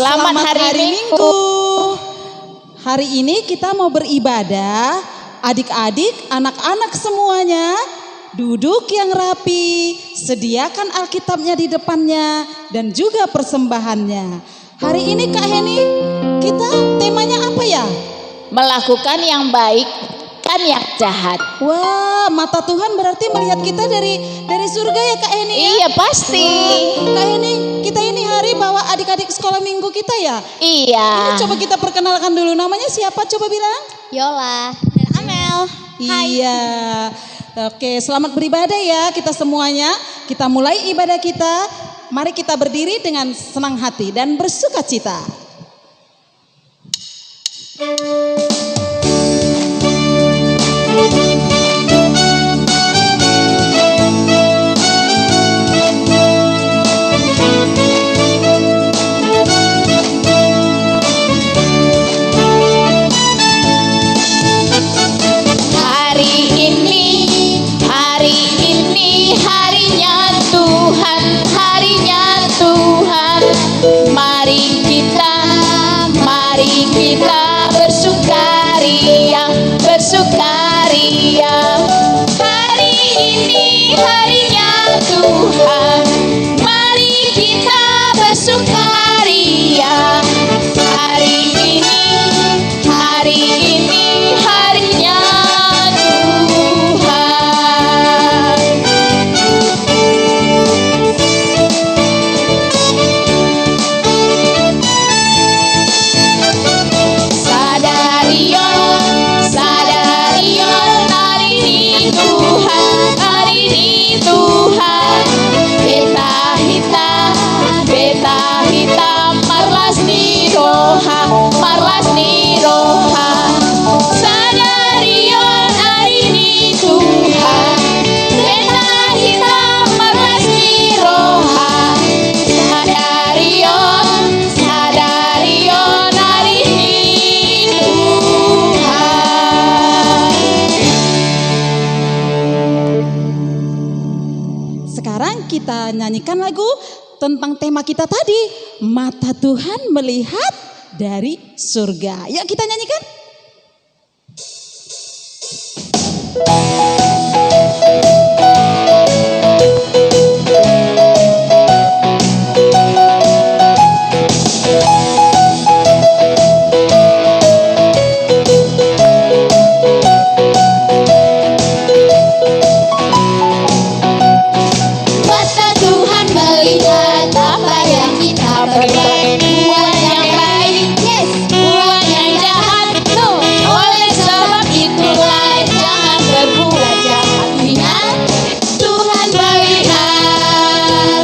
Selamat hari Minggu. Hari ini kita mau beribadah. Adik-adik, anak-anak semuanya duduk yang rapi, sediakan Alkitabnya di depannya dan juga persembahannya. Hari ini Kak Heni, kita temanya apa ya? Melakukan yang baik, kan yang jahat. Wah, mata Tuhan berarti melihat kita dari surga ya Kak Heni ya? Iya pasti. Wah, Kak Heni, kita ini hari bawa adik-adik sekolah minggu kita ya? Iya. Ini coba kita perkenalkan dulu, namanya siapa? Coba bilang. Yola dan Amel. Hai. Iya. Oke, selamat beribadah ya kita semuanya. Kita mulai ibadah kita. Mari kita berdiri dengan senang hati dan bersuka cita. Kita bersukaria, bersukaria. Hari ini harinya Tuhan. Mari kita bersukaria. Hari ini harinya Tuhan. Marlas ni roha sadarion hari ini Tuhan. Beta hitam marlas ni roha sadarion hari ini Tuhan. Sekarang kita nyanyikan lagu tentang tema kita tadi, mata Tuhan melihat dari surga. Yuk kita nyanyikan. Mata Tuhan melihat apa yang kita perbuat. Buat yang baik, yes. Buat yang jahat, no. Oleh sebab itulah jangan berbuat jahat. Ingat, Tuhan melihat.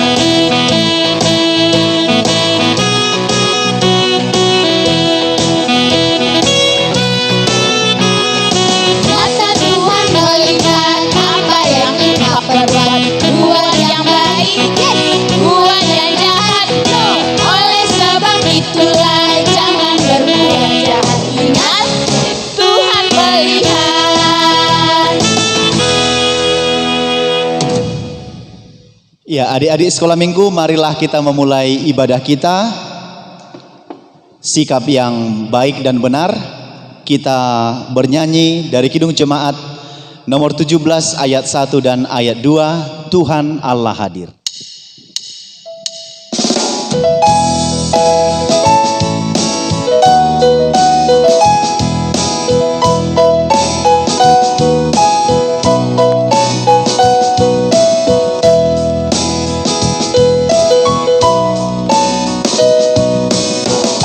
Mata Tuhan melihat apa yang kita perbuat. Buat yang baik, yes. Buat yang jahat, no. Oleh sebab itulah jangan berbuat jahat. Ingat, Tuhan melihat. Ya, adik-adik sekolah minggu, marilah kita memulai ibadah kita. Sikap yang baik dan benar. Kita bernyanyi dari Kidung Jemaat nomor 17 ayat 1 dan ayat 2, Tuhan Allah hadir.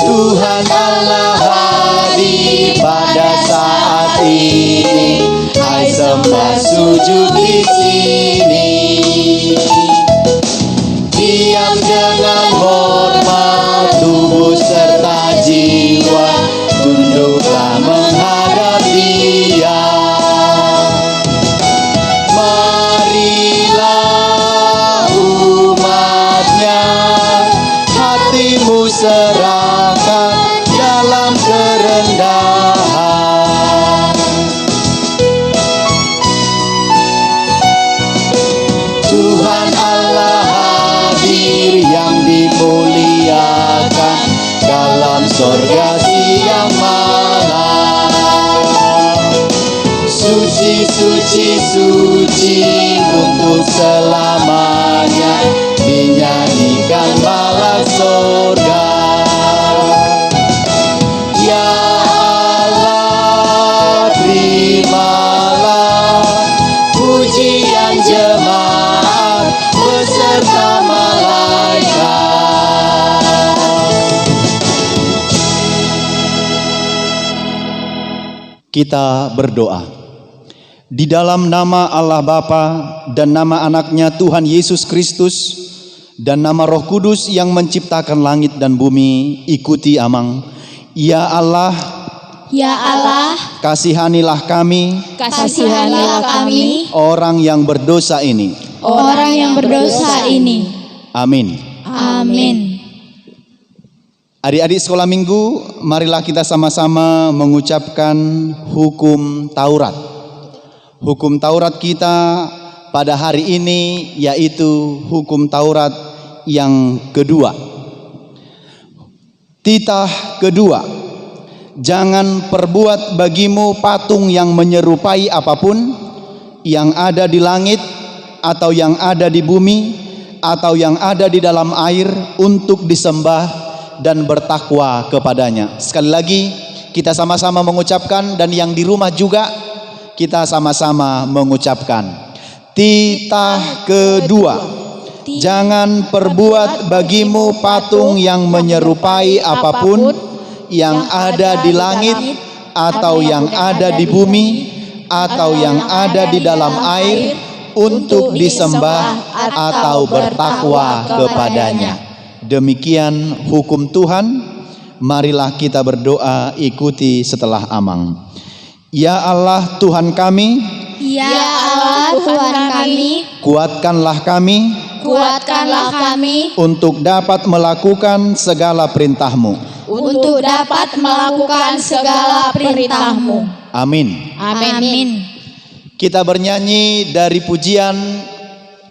Tuhan Allah hadir pada saat ini. Hai sembah sujud di sini. Diam dengan hormat, tubuh serta jiwa, tunduklah menghadap Dia. Marilah umatnya, hatimu serahkan dalam kerendahan. Tuhan Allah hadir yang dimuliakan sorga siang malam. Suci, suci, suci untuk selamanya, dinyanyikan malaikat sorga. Ya Allah, terimalah pujian jemaat beserta malaikat. Kita berdoa. Di dalam nama Allah Bapa dan nama anaknya Tuhan Yesus Kristus dan nama Roh Kudus yang menciptakan langit dan bumi, ikuti Amang. Ya Allah, kasihanilah kami, orang yang berdosa ini. Amin. Adik-adik sekolah minggu, marilah kita sama-sama mengucapkan hukum Taurat. Hukum Taurat kita pada hari ini yaitu hukum Taurat yang kedua. Titah kedua, jangan perbuat bagimu patung yang menyerupai apapun yang ada di langit atau yang ada di bumi atau yang ada di dalam air untuk disembah dan bertakwa kepadanya. Sekali lagi kita sama-sama mengucapkan, dan yang di rumah juga kita sama-sama mengucapkan. Titah kedua, jangan perbuat bagimu patung yang menyerupai apapun yang ada di langit atau yang ada di bumi atau yang ada di dalam air untuk disembah atau bertakwa kepadanya. Demikian hukum Tuhan. Marilah kita berdoa, ikuti setelah Amang. Ya Allah Tuhan kami, kuatkanlah kami untuk dapat melakukan segala perintah-Mu. Amin. Kita bernyanyi dari pujian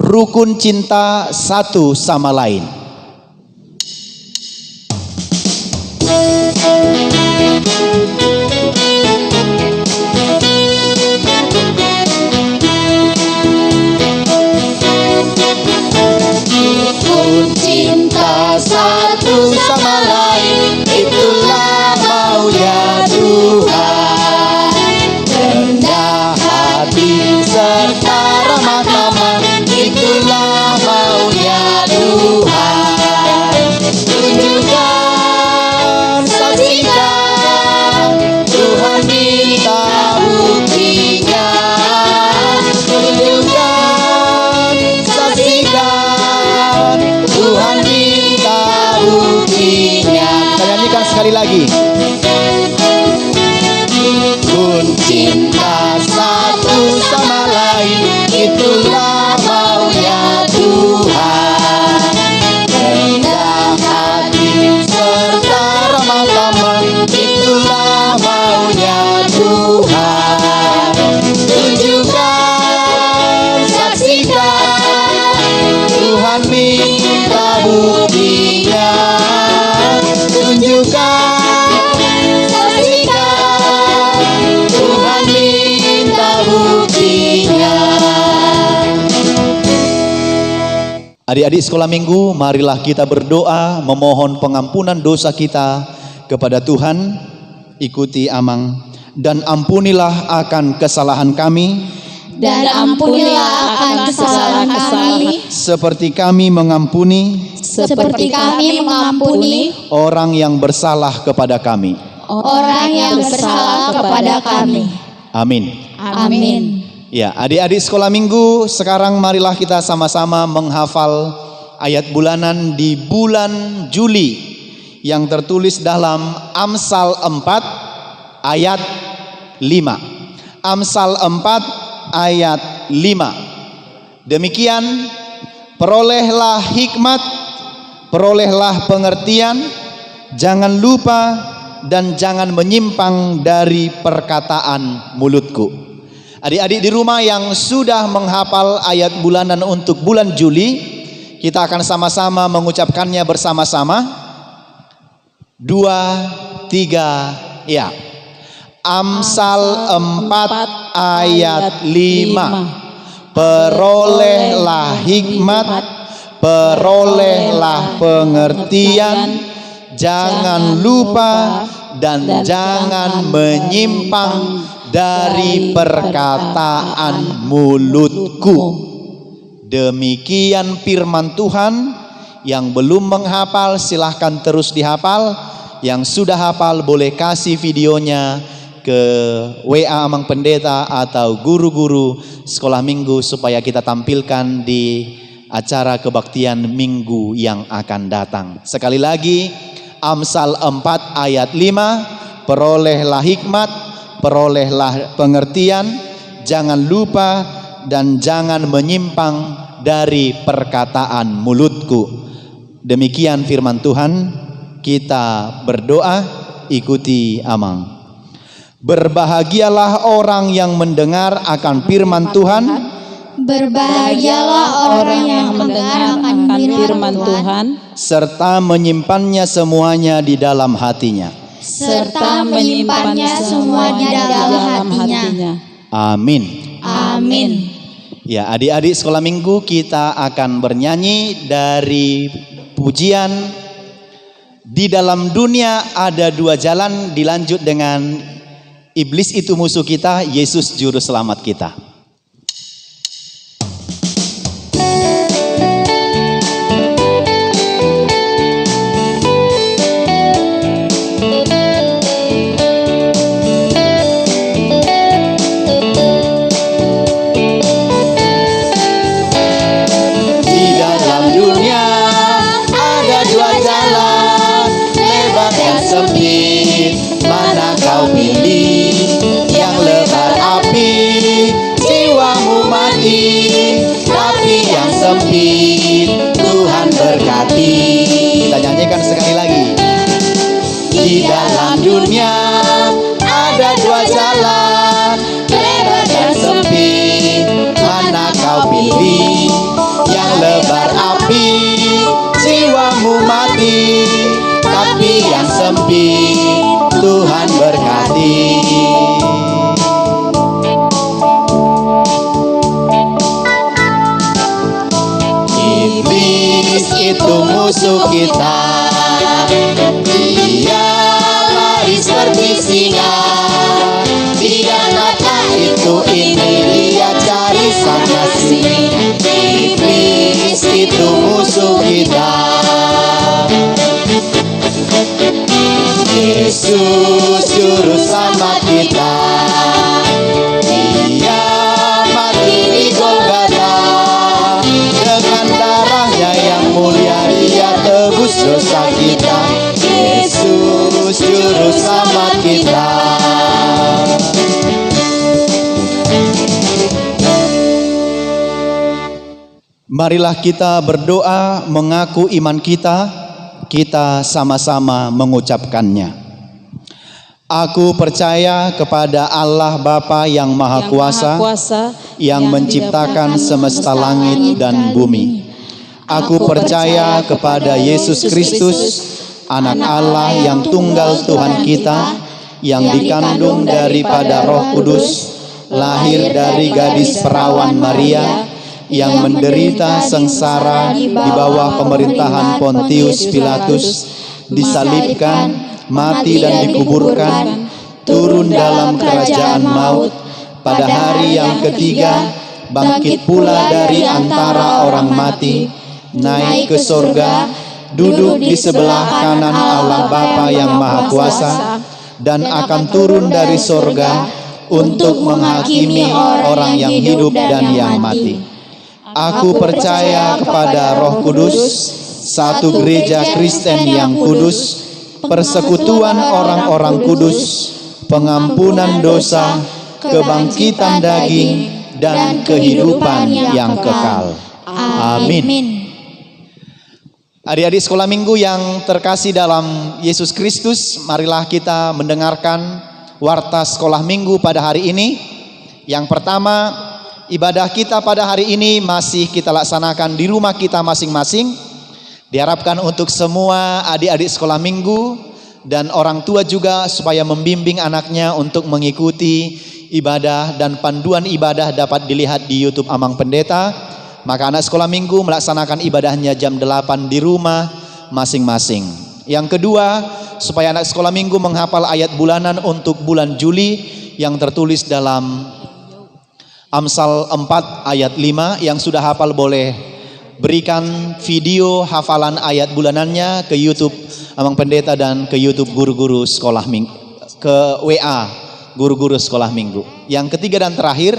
Rukun Cinta Satu Sama Lain. Cinta satu sama lain, itulah maunya Tuhan. Rendah hati serta ramah tamah, itulah maunya Tuhan. Tunjukkan, saksikan, Tuhan minta buktinya. Tunjukkan, saksikan, Tuhan minta buktinya. Kita nyanyikan sekali lagi. Kun cinta satu sama lain, itulah maunya Tuhan. Rendah hati serta ramah tamah, itulah maunya Tuhan. Tunjukkan, saksikan, Tuhan minta buktinya. Tunjukkan, saksikan, Tuhan minta buktinya. Adik-adik sekolah minggu, marilah kita berdoa memohon pengampunan dosa kita kepada Tuhan. Ikuti Amang. Dan ampunilah akan kesalahan kami, seperti kami mengampuni orang yang bersalah kepada kami. Amin. Ya, adik-adik sekolah minggu, sekarang marilah kita sama-sama menghafal ayat bulanan di bulan Juli yang tertulis dalam Amsal 4 ayat 5. Amsal 4 ayat 5. Demikian, perolehlah hikmat, perolehlah pengertian, jangan lupa dan jangan menyimpang dari perkataan mulutku. Adik-adik di rumah yang sudah menghafal ayat bulanan untuk bulan Juli, kita akan sama-sama mengucapkannya bersama-sama. 2, 3, ya. Amsal 4 ayat 5. Perolehlah hikmat, perolehlah pengertian, jangan lupa dan jangan menyimpang dari perkataan mulutku. Demikian firman Tuhan. Yang belum menghafal silahkan terus dihafal. Yang sudah hafal boleh kasih videonya ke WA Amang Pendeta atau guru-guru sekolah minggu supaya kita tampilkan di acara kebaktian minggu yang akan datang. Sekali lagi, Amsal 4 ayat 5, perolehlah hikmat, perolehlah pengertian, jangan lupa dan jangan menyimpang dari perkataan mulutku. Demikian firman Tuhan, kita berdoa, ikuti Amang. Berbahagialah orang yang mendengar akan firman Tuhan. Berbahagialah orang yang mendengar akan firman Tuhan, serta menyimpannya semuanya di dalam hatinya. serta menyimpannya semua di dalam hatinya. Amin. Amin. Ya, adik-adik sekolah minggu, kita akan bernyanyi dari pujian Di Dalam Dunia Ada Dua Jalan, dilanjut dengan Iblis Itu Musuh Kita, Yesus Juru Selamat Kita. Mana kau pilih? Yang lebar api, jiwamu mati. Tapi yang sempit, Tuhan berkati. Kita nyanyikan sekali lagi. Di dalam dunia ada dua jalan, lebar dan sempit. Mana kau pilih? Yang lebar api, jiwamu mati. Tapi yang sempit, Tuhan berkati. Iblis itu musuh kita, dia lari seperti singa. Dia nakal itu ini, dia cari sana sini. Iblis itu musuh kita. Yesus Juru Selamat kita, Dia mati di Golgota. Dengan darahnya yang mulia Dia tebus dosa kita. Yesus Juru Selamat kita. Marilah kita berdoa mengaku iman kita. Kita sama-sama mengucapkannya. Aku percaya kepada Allah Bapa yang Maha Kuasa, yang menciptakan semesta langit dan bumi. Aku percaya kepada Yesus Kristus, Anak Allah yang tunggal Tuhan kita, yang dikandung daripada Roh Kudus, lahir dari gadis perawan Maria, yang menderita sengsara di bawah pemerintahan Pontius Pilatus, disalibkan, mati dan dikuburkan, turun dalam kerajaan maut, pada hari yang ketiga bangkit pula dari antara orang mati, naik ke sorga, duduk di sebelah kanan Allah Bapa yang Maha Kuasa, dan akan turun dari sorga untuk menghakimi orang yang hidup dan yang mati. Aku percaya kepada Roh Kudus, satu gereja Kristen yang kudus, persekutuan orang-orang kudus, pengampunan dosa, kebangkitan daging, dan kehidupan yang kekal. Amin. Adik-adik sekolah minggu yang terkasih dalam Yesus Kristus, marilah kita mendengarkan warta sekolah minggu pada hari ini. Yang pertama, ibadah kita pada hari ini masih kita laksanakan di rumah kita masing-masing. Diharapkan untuk semua adik-adik sekolah minggu dan orang tua juga supaya membimbing anaknya untuk mengikuti ibadah dan panduan ibadah dapat dilihat di YouTube Amang Pendeta. Maka anak sekolah minggu melaksanakan ibadahnya jam 8 di rumah masing-masing. Yang kedua, supaya anak sekolah minggu menghafal ayat bulanan untuk bulan Juli yang tertulis dalam Amsal 4 ayat 5. Yang sudah hafal boleh berikan video hafalan ayat bulanannya ke YouTube Amang Pendeta dan ke YouTube guru-guru sekolah minggu, ke WA guru-guru sekolah minggu. Yang ketiga dan terakhir,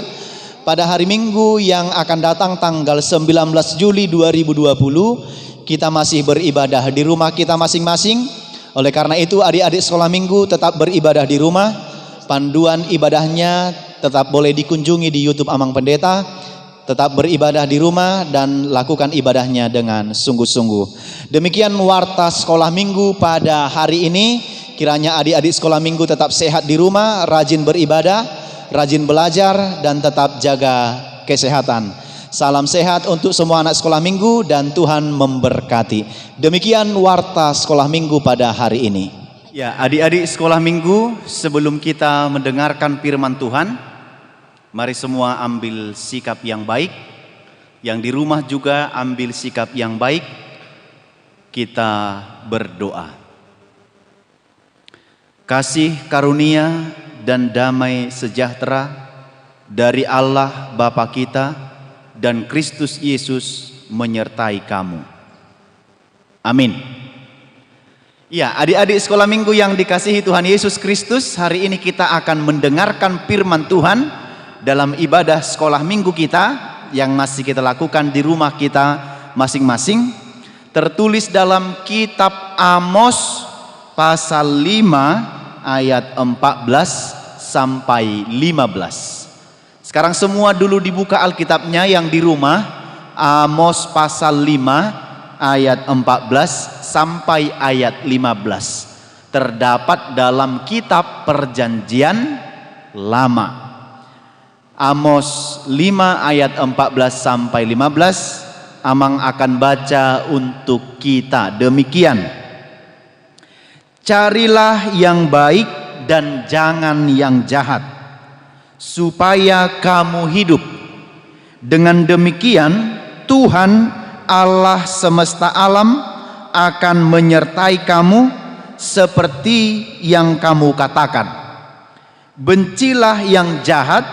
pada hari Minggu yang akan datang tanggal 19 Juli 2020 kita masih beribadah di rumah kita masing-masing. Oleh karena itu adik-adik sekolah minggu tetap beribadah di rumah. Panduan ibadahnya tetap boleh dikunjungi di YouTube Amang Pendeta. Tetap beribadah di rumah dan lakukan ibadahnya dengan sungguh-sungguh. Demikian warta sekolah minggu pada hari ini. Kiranya adik-adik sekolah minggu tetap sehat di rumah, rajin beribadah, rajin belajar, dan tetap jaga kesehatan. Salam sehat untuk semua anak sekolah minggu dan Tuhan memberkati. Demikian warta sekolah minggu pada hari ini. Ya, adik-adik sekolah minggu, sebelum kita mendengarkan firman Tuhan, mari semua ambil sikap yang baik. Yang di rumah juga ambil sikap yang baik. Kita berdoa. Kasih karunia dan damai sejahtera dari Allah Bapa kita dan Kristus Yesus menyertai kamu. Amin. Ya, adik-adik sekolah minggu yang dikasihi Tuhan Yesus Kristus, hari ini kita akan mendengarkan firman Tuhan dalam ibadah sekolah minggu kita yang masih kita lakukan di rumah kita masing-masing. Tertulis dalam kitab Amos pasal 5 ayat 14 sampai 15. Sekarang semua dulu dibuka Alkitabnya yang di rumah. Amos pasal 5 ayat 14 sampai ayat 15. Terdapat dalam kitab Perjanjian Lama. Amos 5 ayat 14 sampai 15. Amang akan baca untuk kita demikian. Carilah yang baik dan jangan yang jahat, supaya kamu hidup. Dengan demikian Tuhan Allah semesta alam akan menyertai kamu seperti yang kamu katakan. Bencilah yang jahat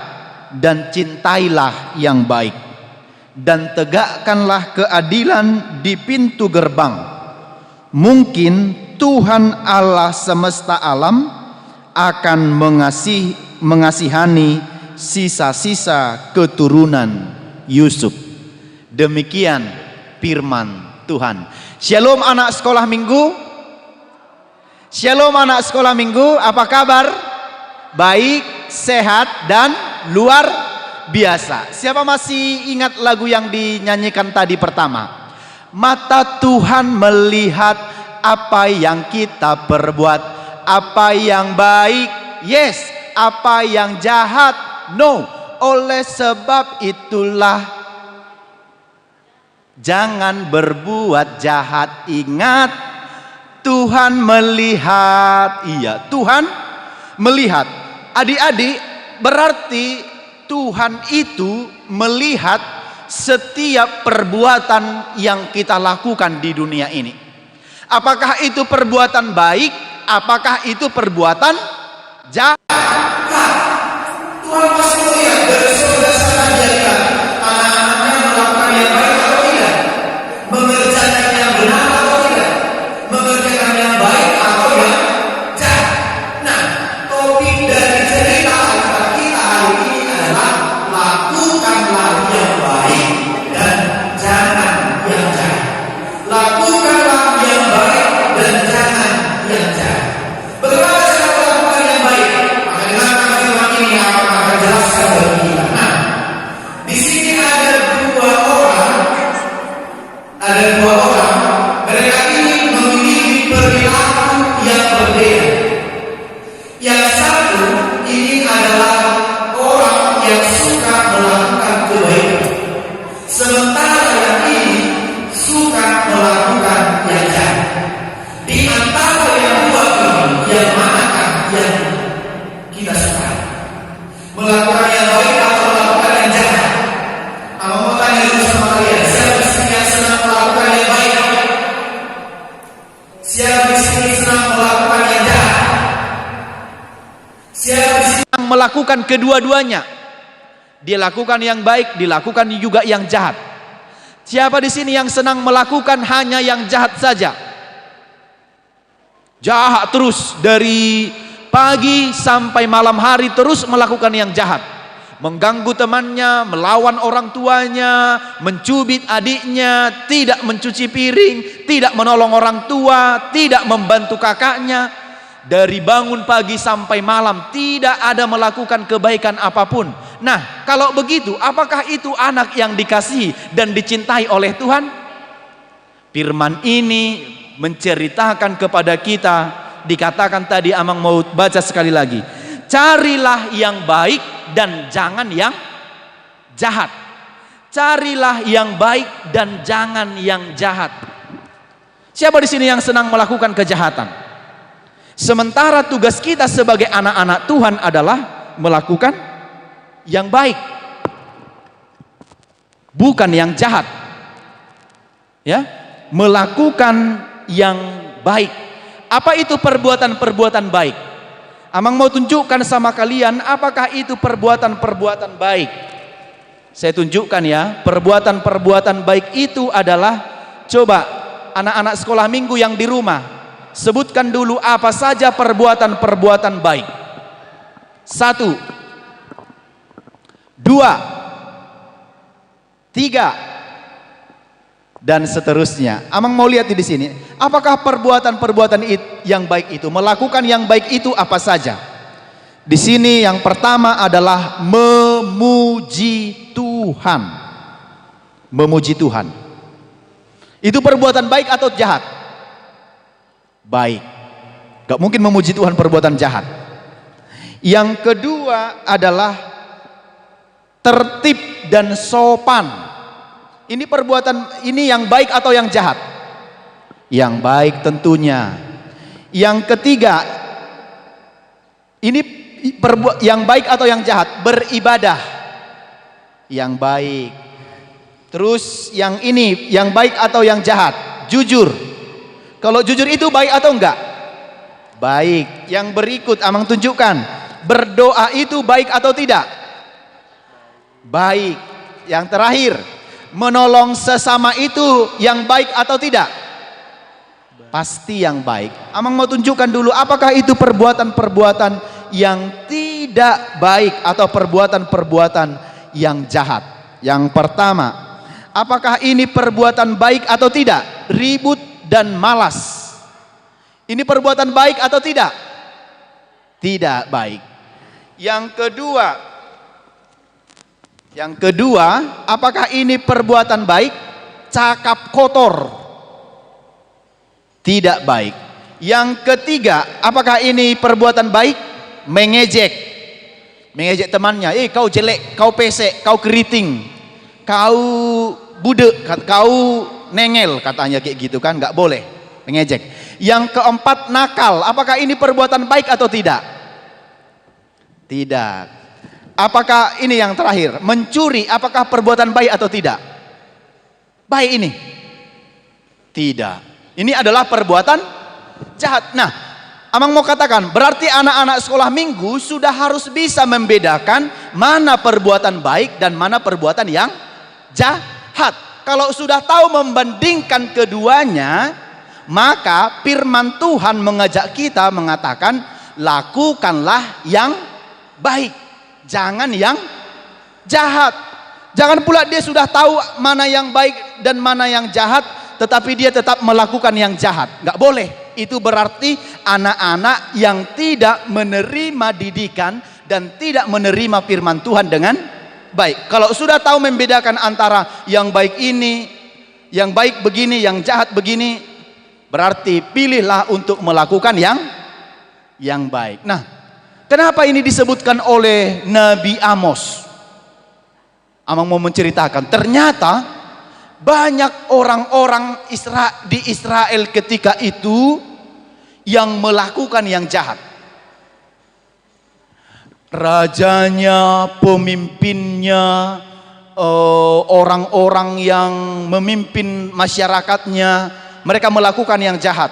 dan cintailah yang baik, dan tegakkanlah keadilan di pintu gerbang. Mungkin Tuhan Allah semesta alam akan mengasihani sisa-sisa keturunan Yusuf. Demikian firman Tuhan. Shalom anak sekolah minggu. Shalom anak sekolah minggu. Apa kabar? Baik, sehat, dan luar biasa. Siapa masih ingat lagu yang dinyanyikan tadi pertama? Mata Tuhan melihat apa yang kita perbuat, apa yang baik, yes, apa yang jahat, no. Oleh sebab itulah jangan berbuat jahat. Ingat, Tuhan melihat. Iya, Tuhan melihat. Adik-adik, berarti Tuhan itu melihat setiap perbuatan yang kita lakukan di dunia ini. Apakah itu perbuatan baik? Apakah itu perbuatan jahat? Tuhan masih melihat dari surga sana jadikan anak-anaknya melakukan yang baik atau tidak, mengerjakan yang benar atau tidak, mengerjakan yang baik atau yang jahat. Nah, topik dari cerita Alkitab kita hari ini adalah lakukanlah yang baik dan jangan yang jahat. Lakukanlah yang baik dan jangan yang jahat. Bagaimana cara melakukan yang baik? Maka dengarkan firman ini yang akan jelaskan melakukan kedua-duanya. Dia lakukan yang baik, dilakukan juga yang jahat. Siapa di sini yang senang melakukan hanya yang jahat saja? Jahat terus dari pagi sampai malam hari, terus melakukan yang jahat. Mengganggu temannya, melawan orang tuanya, mencubit adiknya, tidak mencuci piring, tidak menolong orang tua, tidak membantu kakaknya. Dari bangun pagi sampai malam tidak ada melakukan kebaikan apapun. Nah, kalau begitu, apakah itu anak yang dikasihi dan dicintai oleh Tuhan? Firman ini menceritakan kepada kita, dikatakan tadi, Amang mau baca sekali lagi. Carilah yang baik dan jangan yang jahat. Carilah yang baik dan jangan yang jahat. Siapa di sini yang senang melakukan kejahatan? Sementara tugas kita sebagai anak-anak Tuhan adalah melakukan yang baik, bukan yang jahat. Ya, melakukan yang baik. Apa itu perbuatan-perbuatan baik? Amang mau tunjukkan sama kalian apakah itu perbuatan-perbuatan baik. Saya tunjukkan ya, perbuatan-perbuatan baik itu adalah, coba anak-anak sekolah minggu yang di rumah, sebutkan dulu apa saja perbuatan-perbuatan baik. 1, 2, 3, dan seterusnya. Amang mau lihat di sini, apakah perbuatan-perbuatan yang baik itu, melakukan yang baik itu apa saja? Di sini yang pertama adalah memuji Tuhan. Memuji Tuhan. Itu perbuatan baik atau jahat? Baik. Gak mungkin memuji Tuhan perbuatan jahat. Yang kedua adalah tertib dan sopan. Ini perbuatan, ini yang baik atau yang jahat? Yang baik tentunya. Yang ketiga, ini yang baik atau yang jahat? Beribadah. Yang baik. Terus yang ini, yang baik atau yang jahat? Jujur. Kalau jujur itu baik atau enggak? Baik. Yang berikut Amang tunjukkan. Berdoa itu baik atau tidak? Baik. Yang terakhir, menolong sesama itu yang baik atau tidak? Pasti yang baik. Amang mau tunjukkan dulu apakah itu perbuatan-perbuatan yang tidak baik atau perbuatan-perbuatan yang jahat. Yang pertama, apakah ini perbuatan baik atau tidak? Ribut dan malas. Ini perbuatan baik atau tidak? Tidak baik. Yang kedua, apakah ini perbuatan baik? Cakap kotor. Tidak baik. Yang ketiga, apakah ini perbuatan baik? Mengejek. Mengejek temannya, kau jelek, kau pesek, kau keriting, kau budek, kau nengel, katanya kayak gitu kan, nggak boleh mengejek. Yang keempat, nakal. Apakah ini perbuatan baik atau tidak? Tidak. Apakah ini yang terakhir, mencuri? Apakah perbuatan baik atau tidak? Baik ini? Tidak. Ini adalah perbuatan jahat. Nah, Amang mau katakan, berarti anak-anak sekolah minggu sudah harus bisa membedakan mana perbuatan baik dan mana perbuatan yang jahat. Kalau sudah tahu membandingkan keduanya, maka firman Tuhan mengajak kita mengatakan, lakukanlah yang baik, jangan yang jahat. Jangan pula dia sudah tahu mana yang baik dan mana yang jahat, tetapi dia tetap melakukan yang jahat. Nggak boleh. Itu berarti anak-anak yang tidak menerima didikan dan tidak menerima firman Tuhan dengan baik. Kalau sudah tahu membedakan antara yang baik ini, yang baik begini, yang jahat begini, berarti pilihlah untuk melakukan yang baik. Nah, kenapa ini disebutkan oleh Nabi Amos? Amang mau menceritakan, ternyata banyak orang-orang di Israel ketika itu yang melakukan yang jahat. Rajanya, pemimpinnya, orang-orang yang memimpin masyarakatnya, mereka melakukan yang jahat.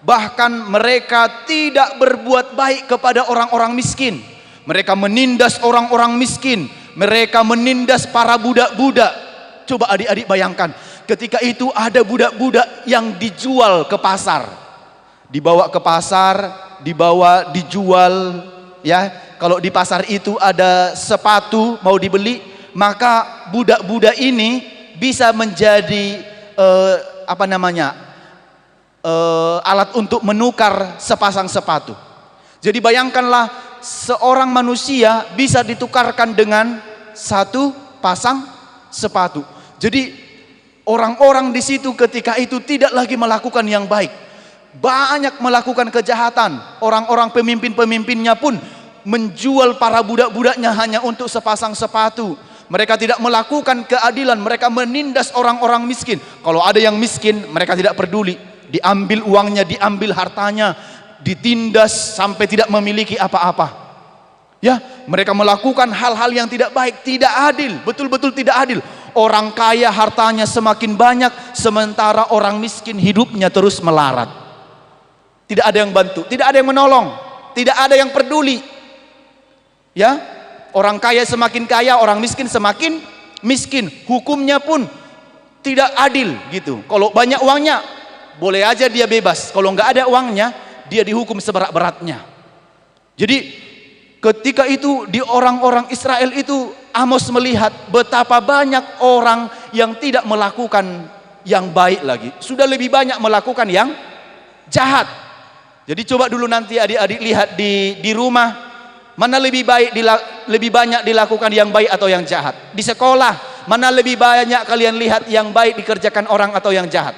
Bahkan mereka tidak berbuat baik kepada orang-orang miskin. Mereka menindas orang-orang miskin. Mereka menindas para budak-budak. Coba adik-adik bayangkan, ketika itu ada budak-budak yang dijual ke pasar. Dibawa ke pasar, dijual, ya. Kalau di pasar itu ada sepatu mau dibeli, maka budak-budak ini bisa menjadi alat untuk menukar sepasang sepatu. Jadi bayangkanlah seorang manusia bisa ditukarkan dengan satu pasang sepatu. Jadi orang-orang di situ ketika itu tidak lagi melakukan yang baik. Banyak melakukan kejahatan. Orang-orang pemimpin-pemimpinnya pun menjual para budak-budaknya hanya untuk sepasang sepatu. Mereka tidak melakukan keadilan, mereka menindas orang-orang miskin. Kalau ada yang miskin, mereka tidak peduli. Diambil uangnya, diambil hartanya, ditindas sampai tidak memiliki apa-apa. Ya, mereka melakukan hal-hal yang tidak baik, tidak adil, betul-betul tidak adil. Orang kaya hartanya semakin banyak, sementara orang miskin hidupnya terus melarat. Tidak ada yang bantu, tidak ada yang menolong, tidak ada yang peduli. Ya, orang kaya semakin kaya, orang miskin semakin miskin. Hukumnya pun tidak adil gitu. Kalau banyak uangnya, boleh aja dia bebas. Kalau nggak ada uangnya, dia dihukum seberat-beratnya. Jadi ketika itu di orang-orang Israel itu, Amos melihat betapa banyak orang yang tidak melakukan yang baik lagi. Sudah lebih banyak melakukan yang jahat. Jadi coba dulu nanti adik-adik lihat di rumah, mana lebih banyak dilakukan yang baik atau yang jahat. Di sekolah, mana lebih banyak kalian lihat yang baik dikerjakan orang atau yang jahat.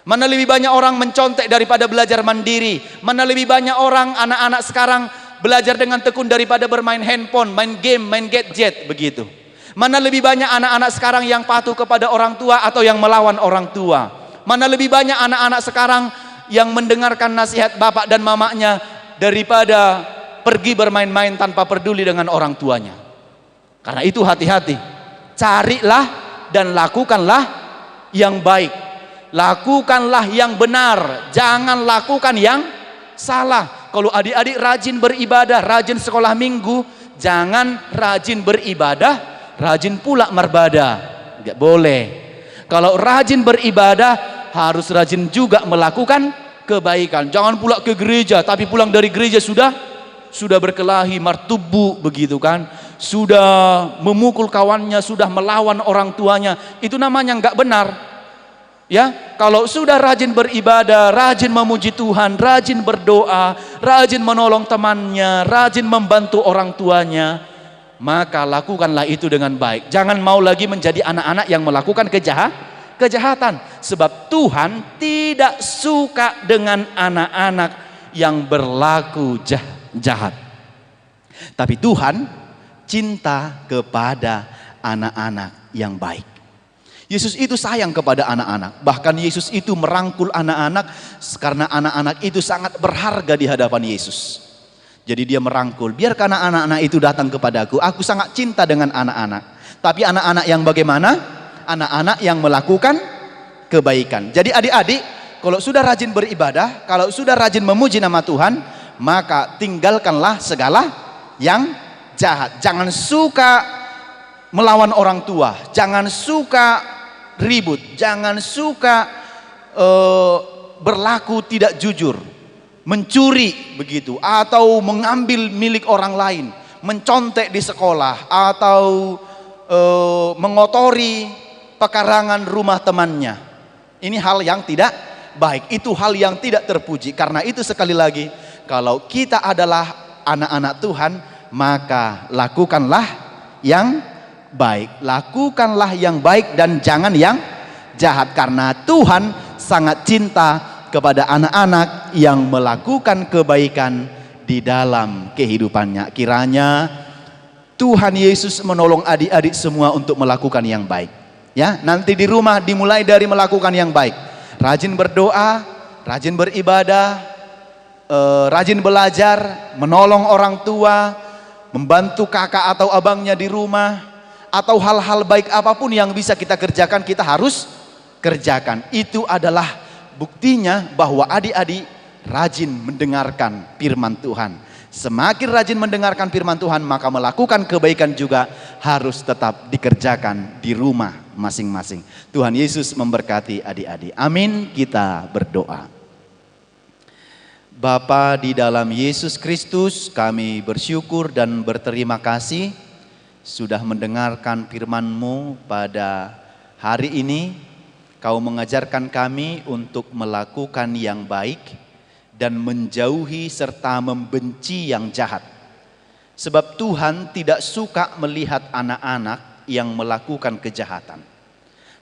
Mana lebih banyak orang mencontek daripada belajar mandiri. Mana lebih banyak orang, anak-anak sekarang belajar dengan tekun daripada bermain handphone, main game, main gadget, begitu. Mana lebih banyak anak-anak sekarang yang patuh kepada orang tua atau yang melawan orang tua. Mana lebih banyak anak-anak sekarang yang mendengarkan nasihat bapak dan mamanya daripada pergi bermain-main tanpa peduli dengan orang tuanya. Karena itu hati-hati. Carilah dan lakukanlah yang baik. Lakukanlah yang benar. Jangan lakukan yang salah. Kalau adik-adik rajin beribadah, rajin sekolah minggu, jangan rajin beribadah, rajin pula merbadah. Enggak boleh. Kalau rajin beribadah, harus rajin juga melakukan kebaikan. Jangan pula ke gereja, tapi pulang dari gereja sudah berkelahi, martubu begitu kan, sudah memukul kawannya, sudah melawan orang tuanya. Itu namanya nggak benar. Ya, kalau sudah rajin beribadah, rajin memuji Tuhan, rajin berdoa, rajin menolong temannya, rajin membantu orang tuanya, maka lakukanlah itu dengan baik. Jangan mau lagi menjadi anak-anak yang melakukan kejahatan. Sebab Tuhan tidak suka dengan anak-anak yang berlaku jahat. Tapi Tuhan cinta kepada anak-anak yang baik. Yesus itu sayang kepada anak-anak. Bahkan Yesus itu merangkul anak-anak karena anak-anak itu sangat berharga di hadapan Yesus. Jadi dia merangkul, biarkan anak-anak itu datang kepadaku. Aku sangat cinta dengan anak-anak. Tapi anak-anak yang bagaimana? Anak-anak yang melakukan kebaikan. Jadi adik-adik, kalau sudah rajin beribadah, kalau sudah rajin memuji nama Tuhan, maka tinggalkanlah segala yang jahat. Jangan suka melawan orang tua, jangan suka ribut, jangan suka berlaku tidak jujur, mencuri begitu, atau mengambil milik orang lain, mencontek di sekolah, atau mengotori pekarangan rumah temannya. Ini hal yang tidak baik, itu hal yang tidak terpuji. Karena itu sekali lagi, kalau kita adalah anak-anak Tuhan, maka lakukanlah yang baik. Lakukanlah yang baik dan jangan yang jahat. Karena Tuhan sangat cinta kepada anak-anak yang melakukan kebaikan di dalam kehidupannya. Kiranya Tuhan Yesus menolong adik-adik semua untuk melakukan yang baik. Ya, nanti di rumah dimulai dari melakukan yang baik. Rajin berdoa, rajin beribadah, rajin belajar, menolong orang tua, membantu kakak atau abangnya di rumah, atau hal-hal baik apapun yang bisa kita kerjakan, kita harus kerjakan. Itu adalah buktinya bahwa adik-adik rajin mendengarkan firman Tuhan. Semakin rajin mendengarkan firman Tuhan, maka melakukan kebaikan juga harus tetap dikerjakan di rumah masing-masing. Tuhan Yesus memberkati adik-adik. Amin. Kita berdoa. Bapa di dalam Yesus Kristus, kami bersyukur dan berterima kasih sudah mendengarkan firman-Mu pada hari ini. Kau mengajarkan kami untuk melakukan yang baik dan menjauhi serta membenci yang jahat. Sebab Tuhan tidak suka melihat anak-anak yang melakukan kejahatan.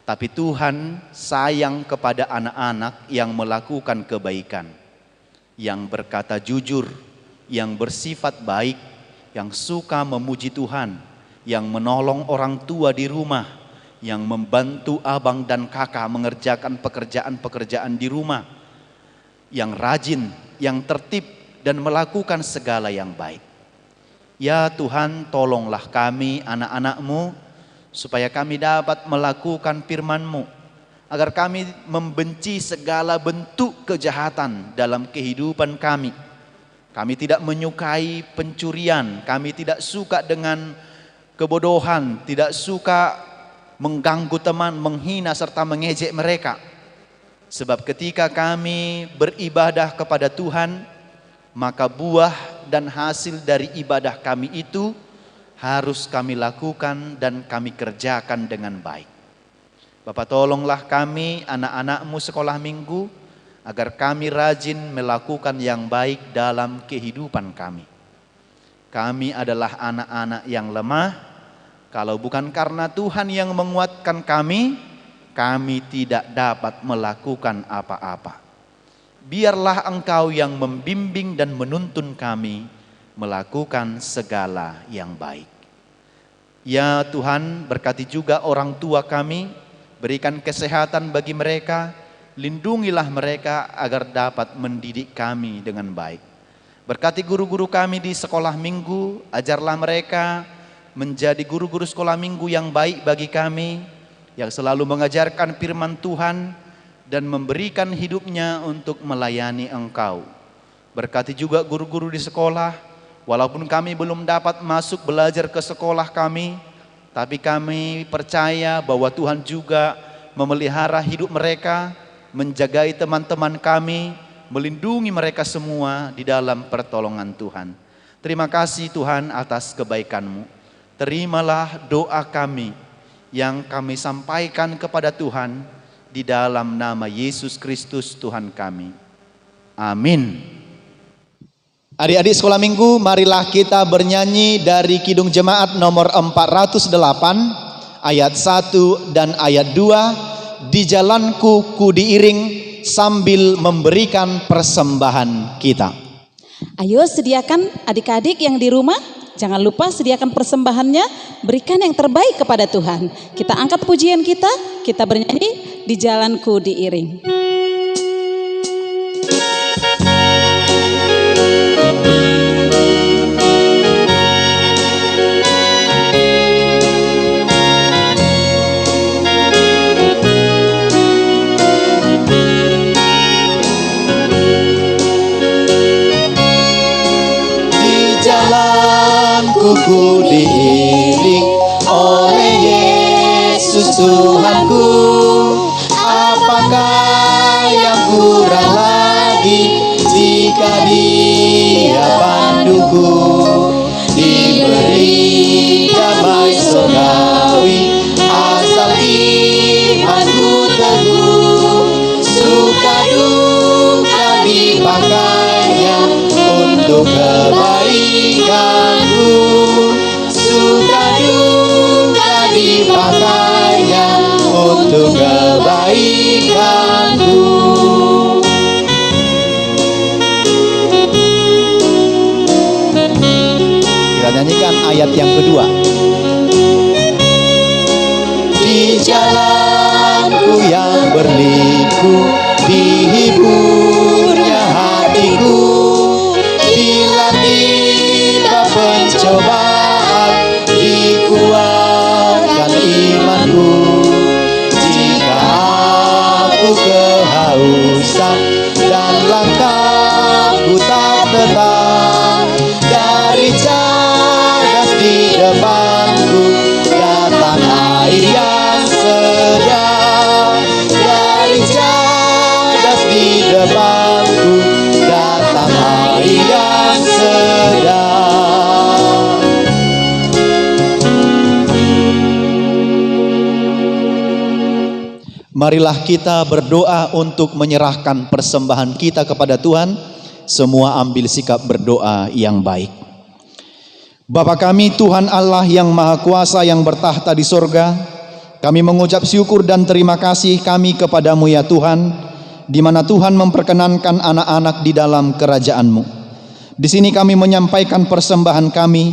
Tapi Tuhan sayang kepada anak-anak yang melakukan kebaikan, yang berkata jujur, yang bersifat baik, yang suka memuji Tuhan, yang menolong orang tua di rumah, yang membantu abang dan kakak mengerjakan pekerjaan-pekerjaan di rumah, yang rajin, yang tertib, dan melakukan segala yang baik. Ya Tuhan, tolonglah kami anak-anak-Mu, supaya kami dapat melakukan firman-Mu, agar kami membenci segala bentuk kejahatan dalam kehidupan kami. Kami tidak menyukai pencurian, kami tidak suka dengan kebodohan, tidak suka mengganggu teman, menghina serta mengejek mereka. Sebab ketika kami beribadah kepada Tuhan, maka buah dan hasil dari ibadah kami itu harus kami lakukan dan kami kerjakan dengan baik. Bapa, tolonglah kami anak-anak-Mu sekolah minggu, agar kami rajin melakukan yang baik dalam kehidupan kami. Kami adalah anak-anak yang lemah. Kalau bukan karena Tuhan yang menguatkan kami tidak dapat melakukan apa-apa. Biarlah Engkau yang membimbing dan menuntun kami melakukan segala yang baik. Ya Tuhan, berkati juga orang tua kami, berikan kesehatan bagi mereka, lindungilah mereka agar dapat mendidik kami dengan baik. Berkati guru-guru kami di sekolah minggu, ajarlah mereka menjadi guru-guru sekolah minggu yang baik bagi kami, yang selalu mengajarkan firman Tuhan dan memberikan hidupnya untuk melayani Engkau. Berkati juga guru-guru di sekolah, walaupun kami belum dapat masuk belajar ke sekolah kami, tapi kami percaya bahwa Tuhan juga memelihara hidup mereka, menjagai teman-teman kami, melindungi mereka semua di dalam pertolongan Tuhan. Terima kasih Tuhan atas kebaikan-Mu. Terimalah doa kami yang kami sampaikan kepada Tuhan di dalam nama Yesus Kristus Tuhan kami. Amin. Adik-adik sekolah minggu, marilah kita bernyanyi dari Kidung Jemaat nomor 408 ayat 1 dan ayat 2. Di jalanku ku diiring sambil memberikan persembahan kita. Ayo sediakan adik-adik yang di rumah, jangan lupa sediakan persembahannya, berikan yang terbaik kepada Tuhan. Kita angkat pujian kita bernyanyi, di jalanku diiring. Ku diiring oleh Yesus Tuhanku. Apakah yang kurang lagi jika Dia panduku? Diberi damai surgawi asal imanku teguh. Suka duka dipakainya untuk kebaikanku. Suka duka dipakainya untuk kebaikanku. Kita nyanyikan ayat yang kedua. Di jalanku yang berliku, dihiburnya hatiku. Bila tiba pencobaan, dikuatkan imanku. Jika aku kehausan dan langkahku tak tetap, Marilah kita berdoa untuk menyerahkan persembahan kita kepada Tuhan. Semua ambil sikap berdoa yang baik. Bapa kami, Tuhan Allah yang Maha Kuasa yang bertahta di sorga, kami mengucap syukur dan terima kasih kami kepadamu ya Tuhan, di mana Tuhan memperkenankan anak-anak di dalam kerajaan-Mu. Di sini kami menyampaikan persembahan kami,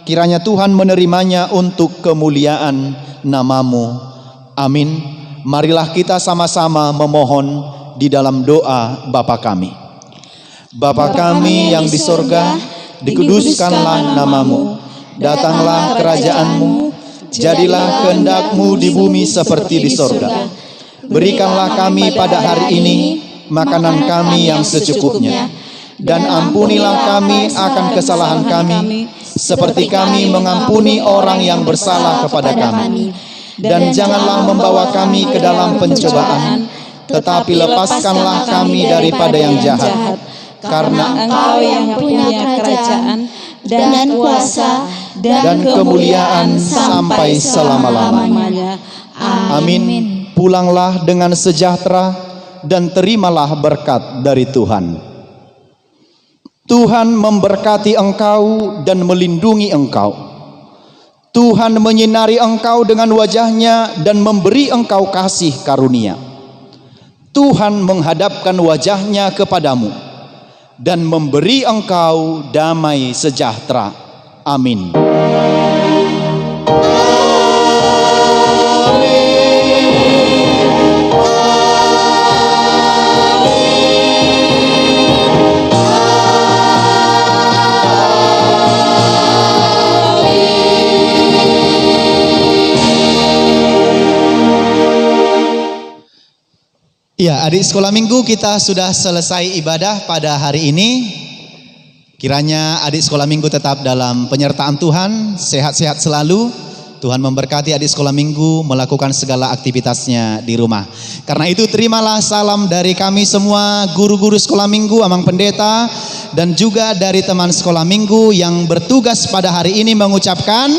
kiranya Tuhan menerimanya untuk kemuliaan nama-Mu. Amin. Marilah kita sama-sama memohon di dalam doa Bapa kami. Bapa kami yang di sorga, dikuduskanlah nama-Mu. Datanglah kerajaan-Mu. Jadilah kehendak-Mu di bumi seperti di sorga. Berikanlah kami pada hari ini makanan kami yang secukupnya. Dan ampunilah kami akan kesalahan kami, seperti kami mengampuni orang yang bersalah kepada kami. Dan janganlah membawa kami ke dalam pencobaan, tetapi lepaskanlah kami daripada yang jahat. Karena Engkau yang punya kerajaan dan kuasa dan kemuliaan sampai selama-lamanya. Amin. Pulanglah dengan sejahtera dan terimalah berkat dari Tuhan. Tuhan memberkati engkau dan melindungi engkau. Tuhan menyinari engkau dengan wajah-Nya dan memberi engkau kasih karunia. Tuhan menghadapkan wajah-Nya kepadamu dan memberi engkau damai sejahtera. Amin. Ya, adik sekolah minggu, kita sudah selesai ibadah pada hari ini. Kiranya adik sekolah minggu tetap dalam penyertaan Tuhan, sehat-sehat selalu. Tuhan memberkati adik sekolah minggu melakukan segala aktivitasnya di rumah. Karena itu terimalah salam dari kami semua guru-guru sekolah minggu, Amang Pendeta, dan juga dari teman sekolah minggu yang bertugas pada hari ini mengucapkan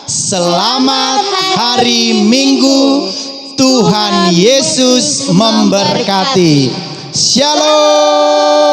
selamat hari Minggu. Tuhan Yesus memberkati. Shalom.